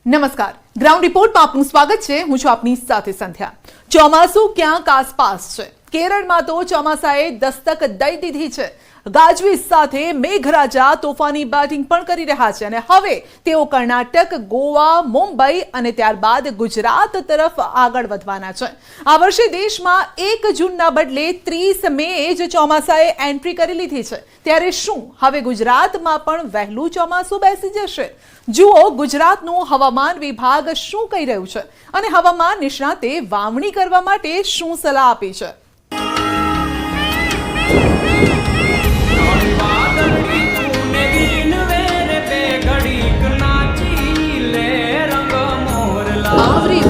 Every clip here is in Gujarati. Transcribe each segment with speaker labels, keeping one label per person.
Speaker 1: નમસ્કાર, ગ્રાઉન્ડ રિપોર્ટમાં આપનું સ્વાગત છે। હું છું આપની સાથે સંધ્યા। ચોમાસું ક્યાંક આસપાસ છે। કેરળમાં તો ચોમાસાએ દસ્તક દઈ દીધી છે। ગાજવીજ સાથે મેઘરાજા તોફાની બેટિંગ પણ કરી રહ્યા છે અને હવે તેઓ કર્ણાટક, ગોવા, મુંબઈ અને ત્યારબાદ ગુજરાત તરફ આગળ વધવાના છે। આ વર્ષે દેશમાં 1 જૂનના બદલે 30 મેએ જ ચોમાસાએ એન્ટ્રી કરી લીધી છે। ત્યારે શું હવે ગુજરાતમાં પણ વહેલું ચોમાસું બેસી જશે? જુઓ ગુજરાતનું હવામાન વિભાગ શું કહી રહ્યું છે અને હવામાન નિષ્ણાતે વાવણી કરવા માટે શું સલાહ આપી છે।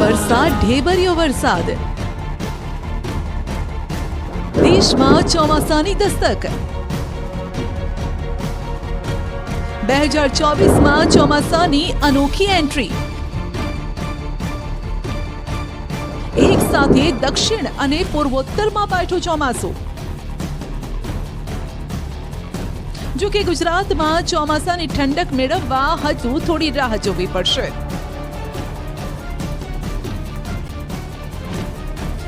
Speaker 1: વરસાદ, ઢેબરિયો વરસાદ, દેશમાં ચોમાસાની દસ્તક। 2024માં ચોમાસાની અનોખી એન્ટ્રી। એક સાથે દક્ષિણ અને પૂર્વોત્તરમાં બેઠું ચોમાસું। જો કે ગુજરાતમાં ચોમાસાની ઠંડક મેળવવા હજુ થોડી રાહ જોવી પડશે।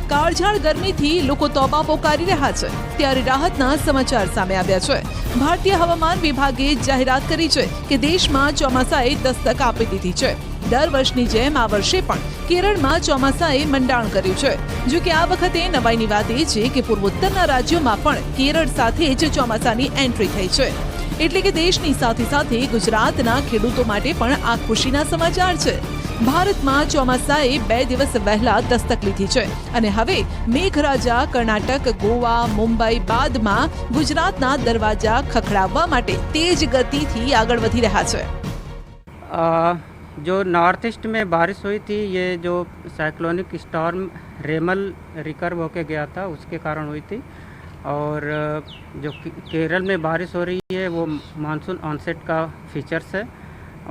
Speaker 1: કાળઝાળ ગરમીથી લોકો તોબા પોકારી રહ્યા છે ત્યારે રાહતના સમાચાર સામે આવ્યા છે। ભારતીય હવામાન વિભાગે જાહેરાત કરી છે કે દેશમાં ચોમાસાએ દસ્તક આપી દીધી છે। દર વર્ષની જેમ આ વર્ષે પણ કેરળમાં ચોમાસાએ મંડાણ કર્યું છે। જો કે આ વખતે નવાઈની વાત એ છે કે પૂર્વોત્તરના રાજ્યોમાં પણ કેરળ સાથે જ ચોમાસાની એન્ટ્રી થઈ છે। એટલે કે દેશની સાથે સાથે ગુજરાતના ખેડૂતો માટે પણ આ ખુશીના સમાચાર છે। ભારતમાં ચોમાસાએ 2 દિવસ વહેલા દસ્તક લીધી છે અને હવે મેઘરાજા કર્ણાટક, ગોવા, મુંબઈ બાદમાં ગુજરાતના દરવાજા ખખડાવવા માટે તેજ ગતિથી આગળ વધી રહ્યા છે।
Speaker 2: जो नॉर्थ ईस्ट में बारिश हुई थी, ये जो साइक्लोनिक स्टॉर्म रेमल रिकर्व होके गया था उसके कारण हुई थी। और जो केरल में बारिश हो रही है वो मानसून ऑनसेट का फीचर्स है।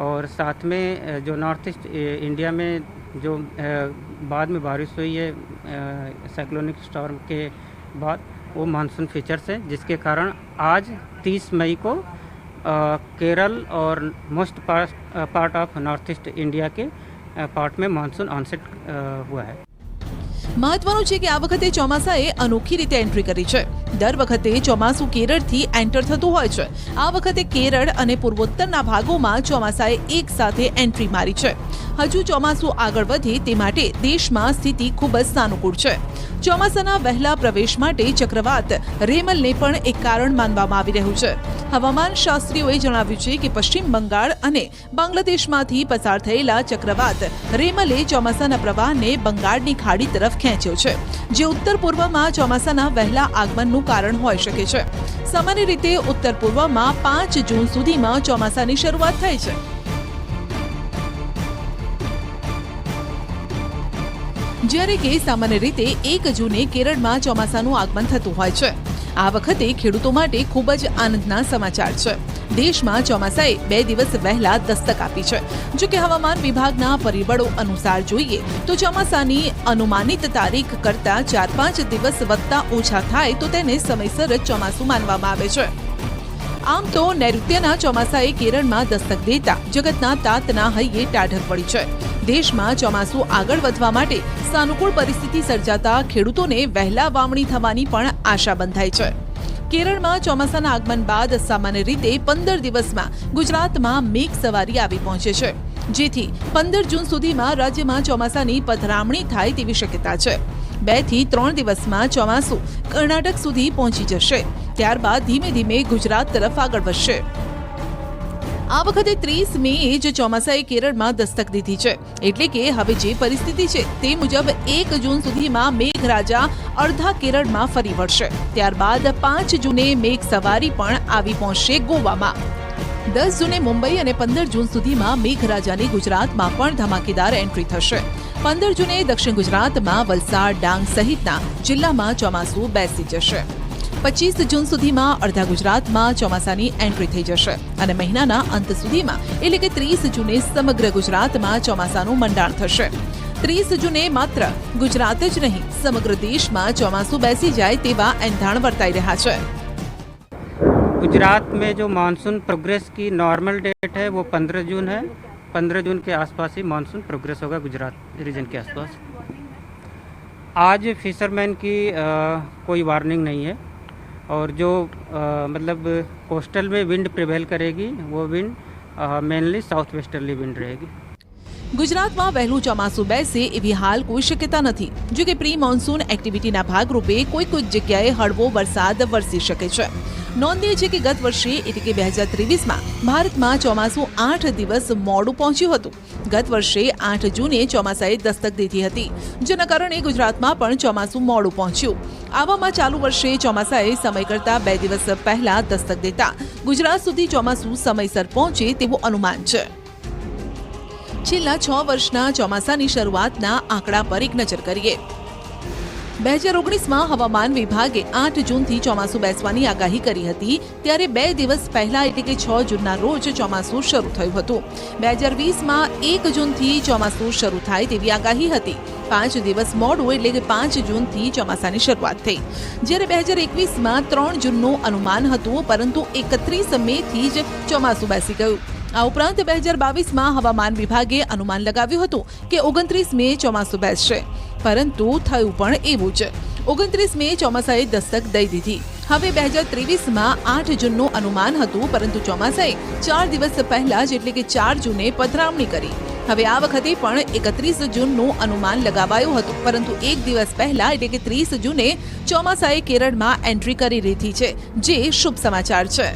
Speaker 2: और साथ में जो नॉर्थ ईस्ट इंडिया में जो बाद में बारिश हुई है साइक्लोनिक स्टॉर्म के बाद, वो मानसून फीचर्स है, जिसके कारण आज 30 मई को केरल और most part of north east India के पार्ट में मानसून ऑनसेट हुआ है।
Speaker 1: મહત્વનું છે કે આ વખતે ચોમાસાએ અનોખી રીતે એન્ટ્રી કરી છે। દર વખતે ચોમાસું કેરળથી એન્ટર થતું હોય છે। આ વખતે કેરળ અને પૂર્વોત્તરના ભાગોમાં ચોમાસાએ એક સાથે એન્ટ્રી મારી છે। હજુ ચોમાસું આગળ વધે તે માટે દેશમાં સ્થિતિ ખૂબ જ સાનુકૂળ છે। ચોમાસાના વહેલા પ્રવેશ માટે ચક્રવાત રેમલને પણ એક કારણ માનવામાં આવી રહ્યું છે। હવામાન શાસ્ત્રીઓએ જણાવ્યું છે કે પશ્ચિમ બંગાળ અને બાંગ્લાદેશમાંથી પસાર થયેલા ચક્રવાત રેમલે ચોમાસાના પ્રવાહને બંગાળની ખાડી તરફ ખેંચ્યો છે, જે ઉત્તર પૂર્વમાં ચોમાસાના વહેલા આગમનનું કારણ હોઈ શકે છે। સામાન્ય રીતે ઉત્તર પૂર્વમાં 5 જૂન સુધીમાં ચોમાસાની શરૂઆત થાય છે। જ્યારે કે સામાન્ય રીતે 1 જૂને કેરળમાં ચોમાસાનું આગમન થતું હોય છે। આ વખતે ખેડૂતો માટે ખૂબ જ આનંદના સમાચાર છે। દેશમાં ચોમાસાએ 2 દિવસ વહેલા દસ્તક આપી છે। જો કે હવામાન વિભાગના પરિબળો અનુસાર જોઈએ તો ચોમાસાની અનુમાનિત તારીખ કરતા 4-5 દિવસ વધતા ઓછા થાય તો તેને સમયસર જ ચોમાસું માનવામાં આવે છે। આમ તો નૈઋત્યના ચોમાસાએ કેરળમાં દસ્તક દેતા જગતના તાતના હૈયે ટાઢક પડી છે। દેશમાં ચોમાસું આગળ વધવા માટે સાનુકૂળ પરિસ્થિતિ સર્જાતા ખેડૂતોને વહેલા વાવણી થવાની પણ આશા બંધાઈ છે। કેરળમાં ચોમાસાના આગમન બાદ સામાન્ય રીતે 15 દિવસમાં ગુજરાતમાં મેઘ સવારી આવી પહોંચે છે, જેથી 15 જૂન સુધીમાં રાજ્યમાં ચોમાસાની પધરામણી થાય તેવી શક્યતા છે। 2 થી 3 દિવસમાં ચોમાસું કર્ણાટક સુધી પહોંચી જશે, ત્યારબાદ ધીમે ધીમે ગુજરાત તરફ આગળ વધશે। આ વખતે 30 મેએ જ ચોમાસાએ કેરળમાં દસ્તક દીધી છે, એટલે કે હવે જે પરિસ્થિતિ છે તે મુજબ 1 જૂન સુધીમાં મેઘરાજા અડધા કેરળમાં ફરી વળશે। ત્યારબાદ 5 જૂને મેઘ સવારી પણ આવી પહોંચશે ગોવામાં। 10 જૂને મુંબઈ અને 15 જૂન સુધીમાં મેઘરાજાની ગુજરાતમાં પણ ધમાકેદાર એન્ટ્રી થશે। 15 જૂને દક્ષિણ ગુજરાતમાં વલસાડ, ડાંગ સહિતના જિલ્લામાં ચોમાસું બેસી જશે। 25 જૂન સુધીમાં અડધા ગુજરાતમાં ચોમાસાની એન્ટ્રી થઈ જશે અને મહિનાના અંત સુધીમાં એટલે કે 30 જૂને સમગ્ર ગુજરાતમાં ચોમાસાનું મંડાણ થશે। 30 જૂને માત્ર ગુજરાત જ નહીં સમગ્ર દેશમાં ચોમાસું બેસી જાય તેવા એંધાણ વર્તાઈ રહ્યા છે।
Speaker 2: गुजरात में जो मानसून प्रोग्रेस की नॉर्मल डेट है वो 15 जून है 15 जून के आसपास ही मानसून प्रोग्रेस होगा गुजरात रीजन के आसपास। आज फिशरमैन की कोई वार्निंग नहीं है और जो मतलब कोस्टल में विंड प्रिवेल करेगी वो wind mainly south westerly wind रहेगी।
Speaker 1: ગુજરાતમાં વહેલું ચોમાસું બેસે એવી હાલ કોઈ શક્યતા નથી, જો કે પ્રી મોન્સૂન એક્ટિવિટીના ભાગરૂપે કોઈ જગ્યાએ હળવો વરસાદ વરસી શકે છે। નોંધનીય છે કે ગત વર્ષે એટલે કે 2023માં ભારતમાં ચોમાસું 8 દિવસ મોડું પહોંચ્યું હતું। ગત વર્ષે 8 જૂને ચોમાસાએ દસ્તક દીધી હતી, જેના કારણે ગુજરાતમાં પણ ચોમાસું મોડું પહોંચ્યું। આવામાં ચાલુ વર્ષે ચોમાસાએ સમય કરતાં 2 દિવસ પહેલા દસ્તક દેતા ગુજરાત સુધી ચોમાસું સમયસર પહોંચે તેવું અનુમાન છે। છેલ્લા 6 વર્ષના ચોમાસાની શરૂઆતના આંકડા પર એક નજર કરીએ। 2019માં હવામાન વિભાગે 8 જૂનથી ચોમાસું બેસવાની આગાહી કરી હતી, ત્યારે 2 દિવસ પહેલા એટલે કે 6 જૂનના રોજ ચોમાસું શરૂ થયું હતું। 2020માં 1 જૂનથી ચોમાસું શરૂ થાય તેવી આગાહી હતી। 5 દિવસ મોડું એટલે કે 5 જૂનથી ચોમાસાની શરૂઆત થઈ, જ્યારે 2021માં 3 જૂનનું અનુમાન હતું, પરંતુ 31 મેથી જ ચોમાસું બેસી ગયું। આ ઉપરાંત 2022માં હવામાન વિભાગે અનુમાન લગાવ્યું હતું કે 29 મે ચોમાસું બેસશે, પરંતુ થયું પણ એવું જ। 29 મે ચોમાસાએ દસ્તક દઈ દીધી। હવે 2023માં 8 જૂનનું અનુમાન હતું, પરંતુ ચોમાસાએ 4 દિવસ પહેલા જ એટલે કે 4 જૂને પધરામણી કરી। હવે આ વખતે પણ 31 જૂનનું અનુમાન લગાવાયું હતું, પરંતુ 1 દિવસ પહેલા એટલે કે 30 જૂને ચોમાસાએ કેરળમાં એન્ટ્રી કરી લીધી છે, જે શુભ સમાચાર છે।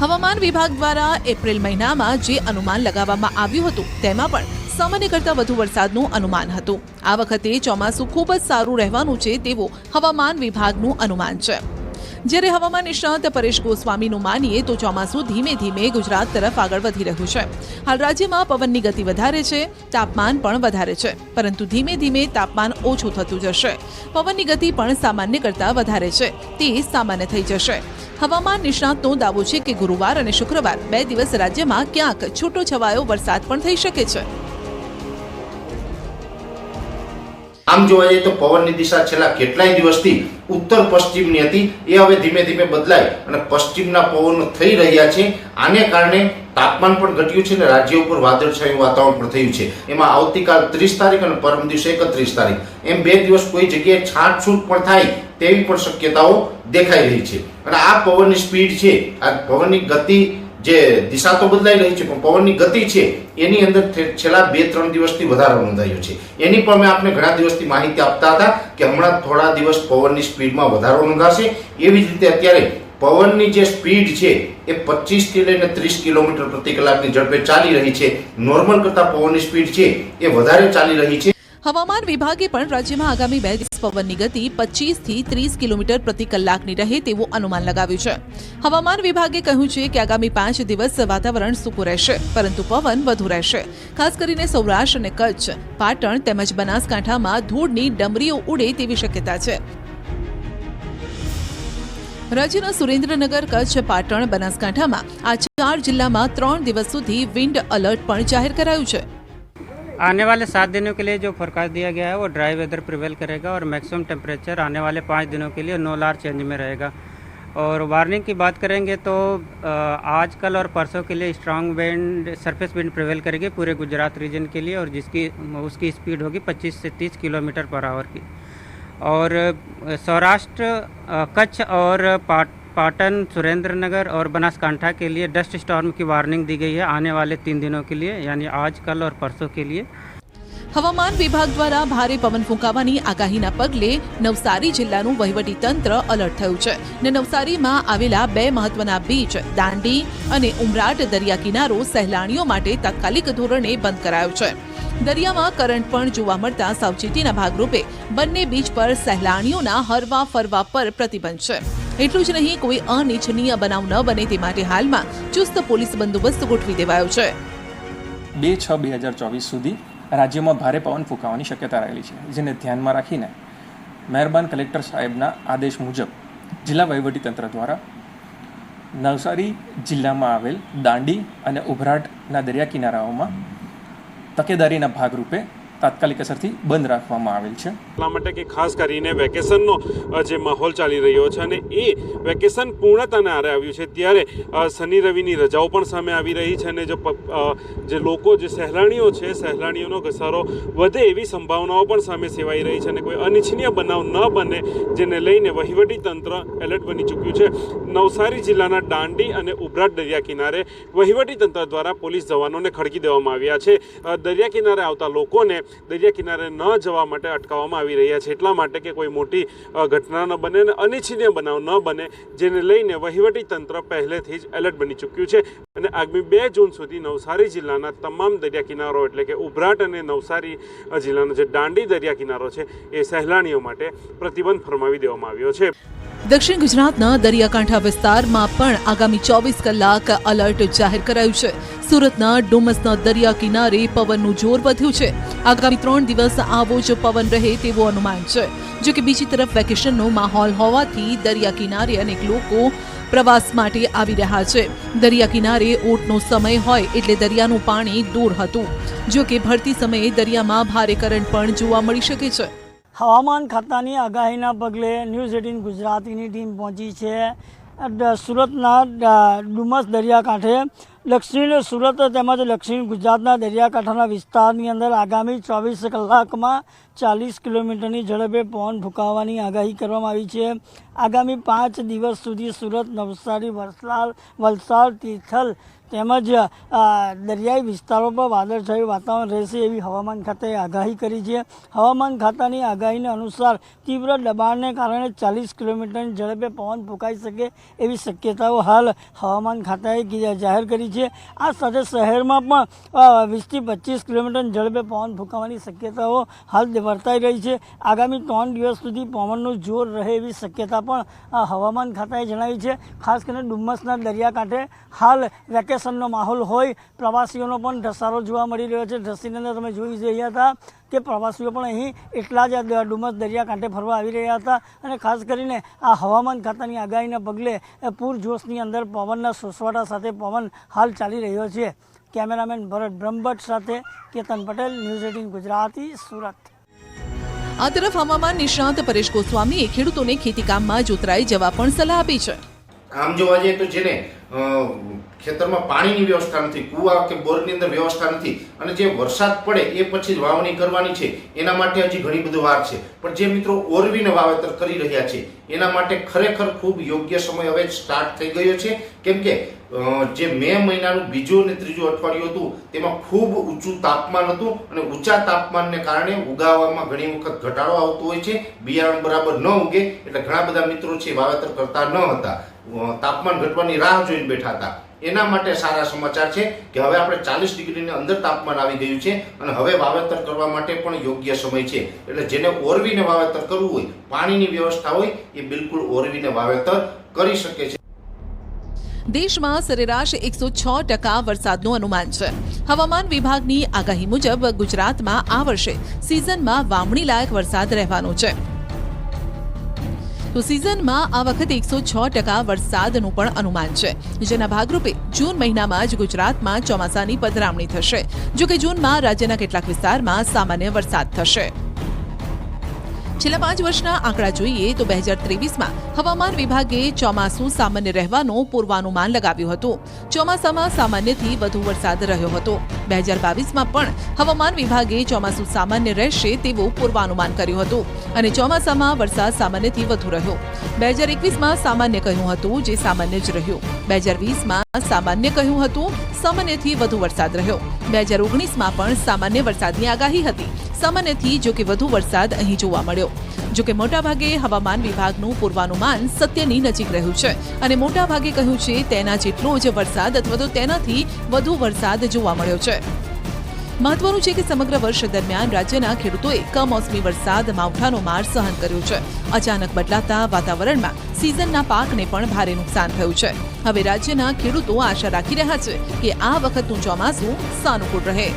Speaker 1: હવામાન વિભાગ દ્વારા એપ્રિલ મહિનામાં જે અનુમાન લગાવવામાં આવ્યું હતું તેમાં પણ સામાન્ય કરતાં વધુ વરસાદનું અનુમાન હતું। આ વખતે ચોમાસું ખૂબ જ સારું રહેવાનું છે તેવું હવામાન વિભાગનું અનુમાન છે। જ્યારે હવામાન નિષ્ણાત પરેશ ગોસ્વામીનું માનીએ તો ચોમાસું ધીમે ધીમે ગુજરાત તરફ આગળ વધી રહ્યું છે। હાલ રાજ્યમાં પવનની ગતિ વધારે છે, તાપમાન પણ વધારે છે, પરંતુ ધીમે ધીમે તાપમાન ઓછું થતું જશે। પવનની ગતિ પણ સામાન્ય કરતાં વધારે છે, તે સામાન્ય થઈ જશે। હવામાન નિષ્ણાતનો દાવો છે કે ગુરુવાર અને શુક્રવાર 2 દિવસ રાજ્યમાં ક્યાંક છૂટો છવાયો વરસાદ પણ થઈ શકે છે।
Speaker 3: આમ જોવા જઈએ તો પવનની દિશા છેલ્લા કેટલાય દિવસથી ઉત્તર પશ્ચિમની હતી, એ હવે ધીમે ધીમે બદલાઈ અને પશ્ચિમના પવનો થઈ રહ્યા છે। આને કારણે તાપમાન પણ ઘટ્યું છે અને રાજ્ય ઉપર વાદળછાયું વાતાવરણ પણ થયું છે। એમાં આવતીકાલ 30 તારીખ અને પરમ દિવસે 31 તારીખ એમ 2 દિવસ કોઈ જગ્યાએ છાંટછૂટ પણ થાય તેવી પણ શક્યતાઓ દેખાઈ રહી છે। અને આ પવનની સ્પીડ છે, આ પવનની ગતિ જે દિશા તો બદલાઈ રહી છે, પણ પવનની ગતિ છે એની અંદર છેલ્લા 2-3 દિવસથી વધારો નોંધાયો છે। એની પણ મેં આપને ઘણા દિવસથી માહિતી આપતા હતા કે હમણાં થોડા દિવસ પવનની સ્પીડમાં વધારો નોંધાશે। એવી જ રીતે અત્યારે પવનની જે સ્પીડ છે એ 25 થી લઈને 30 કિલોમીટર પ્રતિ કલાકની ઝડપે ચાલી રહી છે। નોર્મલ કરતાં પવનની સ્પીડ છે એ વધારે ચાલી રહી છે।
Speaker 1: હવામાન વિભાગે પણ રાજ્યમાં આગામી 2 દિવસ પવનની ગતિ 25 થી 30 કિલોમીટર પ્રતિ કલાકની રહે તેવું અનુમાન લગાવ્યું છે। હવામાન વિભાગે કહ્યું છે કે આગામી 5 દિવસ વાતાવરણ સૂકું રહેશે, પરંતુ પવન વધુ રહેશે। ખાસ કરીને સૌરાષ્ટ્ર અને કચ્છ, પાટણ તેમજ બનાસકાંઠામાં ધૂળની ડમરીઓ ઉડે તેવી શક્યતા છે। રાજ્યના સુરેન્દ્રનગર, કચ્છ, પાટણ, બનાસકાંઠામાં આ 4 જિલ્લામાં 3 દિવસ સુધી વિન્ડ એલર્ટ પણ જાહેર કરાયું છે।
Speaker 2: आने वाले 7 दिनों के लिए जो फोरकास्ट दिया गया है वो ड्राई वेदर प्रिवेल करेगा और मैक्सिमम टेम्परेचर आने वाले 5 दिनों के लिए नो लार चेंज में रहेगा। और वार्निंग की बात करेंगे तो आज कल और परसों के लिए strong wind, surface wind prevail करेगी पूरे गुजरात रीजन के लिए, और उसकी स्पीड होगी 25 से 30 किलोमीटर पर आवर की। और सौराष्ट्र, कच्छ और पाटन, सुरेंद्रनगर और बनासकांठा के लिए डस्ट स्टॉर्म की वार्निंग दी गई है आने वाले 3 दिनों के लिए, यानी आज, कल और परसों के लिए।
Speaker 1: હવામાન વિભાગ દ્વારા ભારે પવન ફૂંકાવાની આગાહીના પગલે નવસારી જિલ્લાનું વહીવટી તંત્ર એલર્ટ થયું છે અને નવસારીમાં આવેલા 2 મહત્વના બીચ દાંડી અને ઉમરાટ દરિયા કિનારો સહેલાણીઓ માટે તાત્કાલિક ધોરણે બંધ કરાયો છે। દરિયામાં કરંટ પણ જોવા મળતા સાવચેતીના ભાગરૂપે બંને બીચ પર સહેલાણીઓના હરવા ફરવા પર પ્રતિબંધ છે। એટલું જ નહીં, કોઈ અનિચ્છનીય બનાવ ન બને તે માટે હાલમાં ચુસ્ત પોલીસ બંદોબસ્ત ગોઠવી દેવાયો છે।
Speaker 4: 2/6/2024 સુધી રાજ્યમાં ભારે પવન ફૂંકાવાની શક્યતા રહેલી છે, જેને ધ્યાનમાં રાખીને મહેરબાન કલેક્ટર સાહેબના આદેશ મુજબ જિલ્લા વહીવટીતંત્ર દ્વારા નવસારી જિલ્લામાં આવેલ દાંડી અને ઉભરાટના દરિયા કિનારાઓમાં તકેદારીના ભાગરૂપે તાત્કાલિક અસરથી બંધ રાખવામાં આવેલ છે.
Speaker 5: એટલા માટે કે ખાસ કરીને વેકેશનનો જે માહોલ ચાલી રહ્યો છે અને એ વેકેશન પૂર્ણતાને આરે આવ્યું છે ત્યારે શનિ રવિની રજાઓ પણ સામે આવી રહી છે અને જે લોકો જે સહેલાણીઓનો ઘસારો વધે એવી સંભાવનાઓ પણ સામે સેવાઈ રહી છે અને કોઈ અનિચ્છનીય બનાવ ન બને જેને લઈને વહીવટી તંત્ર એલર્ટ બની ચૂક્યું છે. નવસારી જિલ્લાના દાંડી અને ઉભરાટ દરિયા કિનારે વહીવટી તંત્ર દ્વારા પોલીસ જવાનોને ખડકી દેવામાં આવ્યા છે. દરિયા કિનારે આવતા લોકોને દરિયા કિનારે ન જવા માટે અટકાવવામાં આવી રહ્યા છે એટલા માટે કે કોઈ મોટી ઘટના ન બને અને અનિચ્છનીય બનાવ ન બને જેને લઈને વહીવટી તંત્ર પહેલેથી જ એલર્ટ બની ચૂક્યું છે અને આગામી 2 જૂન સુધી નવસારી જિલ્લાના તમામ દરિયા કિનારો એટલે કે ઉભરાટ અને નવસારી જિલ્લાનો જે દાંડી દરિયા કિનારો છે એ સહેલાણીઓ માટે પ્રતિબંધ ફરમાવી દેવામાં આવ્યો છે.
Speaker 1: દક્ષિણ ગુજરાતના દરિયાકાંઠા વિસ્તારમાં પણ આગામી 24 કલાક અલર્ટ જાહેર કરાયું છે. સુરતના ડુમસના દરિયા કિનારે પવનનું જોર વધ્યું છે. આગામી 3 દિવસ આવો જ પવન રહે તેવું અનુમાન છે. જો કે બીજી તરફ વેકેશનનો માહોલ હોવાથી દરિયા કિનારે અનેક લોકો પ્રવાસ માટે આવી રહ્યા છે. દરિયા કિનારે ઓટનો સમય હોય એટલે દરિયાનું પાણી દૂર હતું. જો કે ભરતી સમયે દરિયામાં ભારે કરંટ પણ જોવા મળી શકે છે.
Speaker 6: હવામાન ખાતાની આગાહીના પગલે ન્યૂઝ 18 ગુજરાતીની ટીમ પહોંચી છે સુરતના ડુમસ દરિયાકાંઠે. દક્ષિણ સુરત તેમજ દક્ષિણ ગુજરાતના દરિયાકાંઠાના વિસ્તારની અંદર આગામી 24 કલાકમાં 40 કિલોમીટરની ઝડપે પવન ફૂંકાવાની આગાહી કરવામાં આવી છે. આગામી 5 દિવસ સુધી સુરત, નવસારી, વલસાડ, તિથલ તેમજ દરિયાઈ વિસ્તારો પર વાદળછાયું વાતાવરણ રહેશે એવી હવામાન ખાતાએ આગાહી કરી છે. હવામાન ખાતાની આગાહીના અનુસાર તીવ્ર દબાણને કારણે 40 કિલોમીટરની ઝડપે પવન ફૂંકાઈ શકે એવી શક્યતાઓ હાલ હવામાન ખાતાએ જાહેર કરી છે. આ સાથે શહેરમાં પણ 20 થી 25 કિલોમીટરની ઝડપે પવન ફૂંકાવાની શક્યતાઓ હાલ વર્તાઈ રહી છે. આગામી 3 દિવસ સુધી પવનનું જોર રહે એવી શક્યતા પણ હવામાન ખાતાએ જણાવી છે. ખાસ કરીને ડુમસના દરિયાકાંઠે હાલ વેકેશનનો માહોલ હોય પ્રવાસીઓનો પણ ધસારો જોવા મળી રહ્યો છે. દ્રશ્યની અંદર તમે જોઈ રહ્યા હતા કે પ્રવાસીઓ પણ અહીં એટલા જ ડુમસ દરિયાકાંઠે ફરવા આવી રહ્યા હતા અને ખાસ કરીને આ હવામાન ખાતાની આગાહીના પગલે પૂરજોશની અંદર પવનના સોસવાટા સાથે પવન હાલ ચાલી રહ્યો છે. કેમેરામેન ભરત બ્રહ્મભટ્ટ સાથે કેતન પટેલ, ન્યૂઝ 18 ગુજરાતી, સુરત.
Speaker 1: આ તરફ હવામાન નિષ્ણાત પરેશ ગોસ્વામીએ ખેડૂતોને ખેતીકામમાં જોતરાઈ જવા પણ સલાહ આપી છે.
Speaker 3: આમ જોવા જઈએ તો જેને ખેતરમાં પાણીની વ્યવસ્થા નથી, કૂવા કે બોરની અંદર વ્યવસ્થા નથી અને જે વરસાદ પડે એ પછી જ વાવણી કરવાની છે એના માટે હજી ઘણી બધી વાર છે. પણ જે મિત્રો ઓરવીને વાવેતર કરી રહ્યા છે એના માટે ખરેખર ખૂબ યોગ્ય સમય હવે સ્ટાર્ટ થઈ ગયો છે. કેમ કે જે મે મહિનાનું બીજું અને ત્રીજું અઠવાડિયું હતું તેમાં ખૂબ ઊંચું તાપમાન હતું અને ઊંચા તાપમાનને કારણે ઉગાવવામાં ઘણી વખત ઘટાડો આવતો હોય છે. બિયારણ બરાબર ન ઉગે એટલે ઘણા બધા મિત્રો છે વાવેતર કરતા ન હતા, તાપમાન ઘટવાની રાહ જોઈને બેઠા હતા. એના માટે સારા સમાચાર છે કે હવે આપણે 40 ડિગ્રીની અંદર તાપમાન આવી ગયું છે અને હવે વાવેતર કરવા માટે પણ યોગ્ય સમય છે. એટલે જેને ઓરવીને વાવેતર કરવું હોય, પાણીની વ્યવસ્થા હોય એ બિલકુલ ઓરવીને વાવેતર કરી શકે છે.
Speaker 1: દેશમાં સરેરાશ 106% વરસાદનું અનુમાન છે. હવામાન વિભાગની આગાહી મુજબ ગુજરાતમાં આ વર્ષે સિઝનમાં વાવણી લાયક વરસાદ રહેવાનો છે. તો સિઝનમાં આ વખતે 106% વરસાદનું પણ અનુમાન છે. જેના ભાગરૂપે જૂન મહિનામાં જ ગુજરાતમાં ચોમાસાની પધરામણી થશે. જો કે જૂનમાં રાજ્યના કેટલાક વિસ્તારમાં સામાન્ય વરસાદ થશે. છેલ્લા 5 વર્ષના આંકડા જોઈએ તો 2023માં હવામાન વિભાગે ચોમાસું સામાન્ય રહેવાનું પૂર્વાનુમાન લગાવ્યું હતું. ચોમાસામાં સામાન્યથી વધુ વરસાદ રહ્યો હતો. 2022માં પણ હવામાન વિભાગે ચોમાસું સામાન્ય રહેશે તેવું પૂર્વાનુમાન કર્યું હતું અને ચોમાસામાં વરસાદ સામાન્યથી વધુ રહ્યો. 2021માં સામાન્ય કહ્યું હતું જે સામાન્ય જ રહ્યું. 2020માં સામાન્ય કહ્યું હતું, સામાન્યથી વધુ વરસાદ રહ્યો. 2019માં પણ સામાન્ય વરસાદની આગાહી હતી. સામાન્યથી જો કે વધુ વરસાદ અહીં જોવા મળ્યો. જો કે મોટાભાગે હવામાન વિભાગનું પૂર્વાનુમાન સત્યની નજીક રહ્યું છે અને મોટાભાગે કહ્યું છે તેના જેટલો જ વરસાદ અથવા તો તેનાથી વધુ વરસાદ જોવા મળ્યો છે. મહત્વનું છે કે સમગ્ર વર્ષ દરમિયાન રાજ્યના ખેડૂતોએ કમોસમી વરસાદ માવઠાનો માર સહન કર્યો છે. અચાનક બદલાતા વાતાવરણમાં સિઝનના પાકને પણ ભારે નુકસાન થયું છે. હવે રાજ્યના ખેડૂતો આશા રાખી રહ્યા છે કે આ વખતનું ચોમાસું સાનુકૂળ રહે.